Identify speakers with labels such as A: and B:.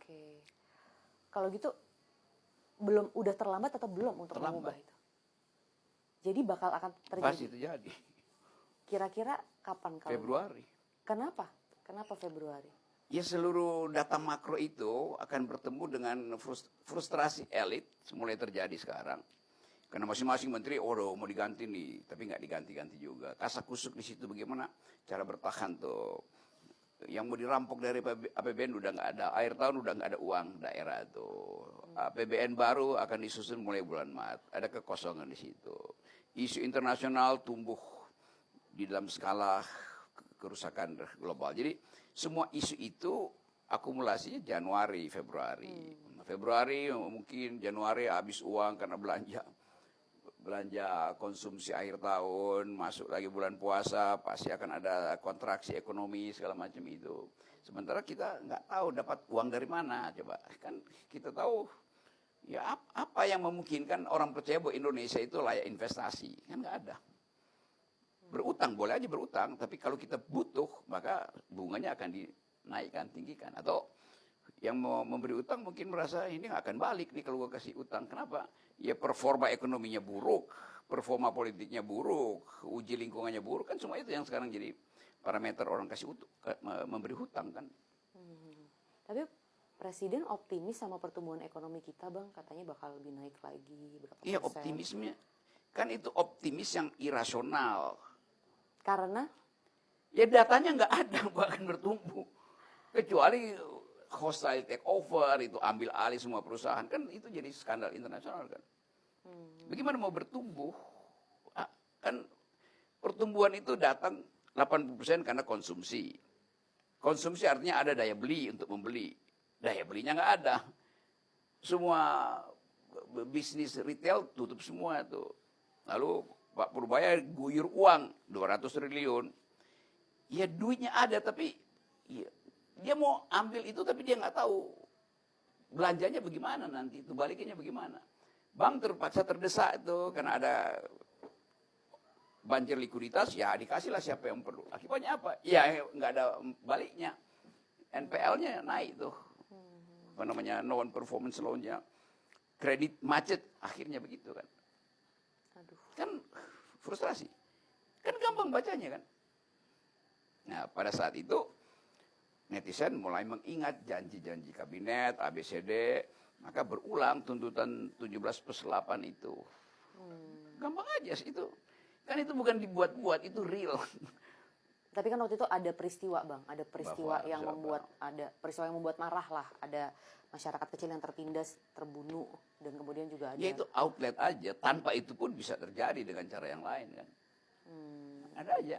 A: Oke. Kalau gitu udah terlambat atau belum untuk mengubah itu? Jadi bakal akan terjadi.
B: Pasti terjadi.
A: Kira-kira kapan kalau?
B: Februari.
A: Kenapa? Kenapa Februari?
B: Ya seluruh data makro itu akan bertemu dengan frustrasi elit mulai terjadi sekarang. Karena masing-masing menteri, mau diganti nih, tapi nggak diganti-ganti juga. Kasakusuk di situ bagaimana cara bertahan tuh. Yang mau dirampok dari APBN udah nggak ada, akhir tahun udah nggak ada uang daerah tuh. APBN baru akan disusun mulai bulan Maret, ada kekosongan di situ. Isu internasional tumbuh di dalam skala kerusakan global. Jadi semua isu itu akumulasinya Januari, Februari. Februari mungkin Januari habis uang karena belanja konsumsi akhir tahun, masuk lagi bulan puasa, pasti akan ada kontraksi ekonomi segala macam itu. Sementara kita nggak tahu dapat uang dari mana, coba. Kan kita tahu ya apa yang memungkinkan orang percaya bahwa Indonesia itu layak investasi, kan nggak ada. Berutang boleh aja berutang, tapi kalau kita butuh maka bunganya akan dinaikkan, tinggikan. Atau yang mau memberi utang mungkin merasa ini nggak akan balik nih kalau gue kasih utang. Kenapa? Ya performa ekonominya buruk, performa politiknya buruk, uji lingkungannya buruk, kan semua itu yang sekarang jadi parameter orang kasih memberi hutang kan.
A: Tapi Presiden optimis sama pertumbuhan ekonomi kita, Bang, katanya bakal lebih naik lagi berapa persen.
B: Iya, optimisme kan itu optimis yang irasional.
A: Karena?
B: Ya datanya nggak ada bahkan bertumbuh. Kecuali hostile takeover, itu ambil alih semua perusahaan. Kan itu jadi skandal internasional kan. Bagaimana mau bertumbuh? Kan pertumbuhan itu datang 80% karena konsumsi. Konsumsi artinya ada daya beli untuk membeli. Daya belinya nggak ada. Semua bisnis retail tutup semua tuh. Lalu Pak Purbaya guyur uang 200 triliun. Ya duitnya ada tapi ya, dia mau ambil itu tapi dia nggak tahu belanjanya bagaimana nanti, itu balikinnya bagaimana. Bank terpaksa terdesak itu karena ada banjir likuiditas, ya dikasihlah siapa yang perlu. Akibatnya apa? Ya nggak ada baliknya. NPL-nya naik tuh. Apa namanya, non performance loan-nya. Kredit macet, akhirnya begitu kan.
A: Aduh.
B: Kan frustrasi. Kan gampang bacanya kan. Nah pada saat itu netizen mulai mengingat janji-janji kabinet, ABCD, maka berulang tuntutan 17+8 itu. Gampang aja sih itu. Kan itu bukan dibuat-buat, itu real.
A: Tapi kan waktu itu ada peristiwa, Bang, ada peristiwa
B: Bahwa
A: yang membuat marah lah, ada masyarakat kecil yang tertindas, terbunuh, dan kemudian juga ada.
B: Ya itu outlet aja, tanpa itu pun bisa terjadi dengan cara yang lain kan. Ada aja.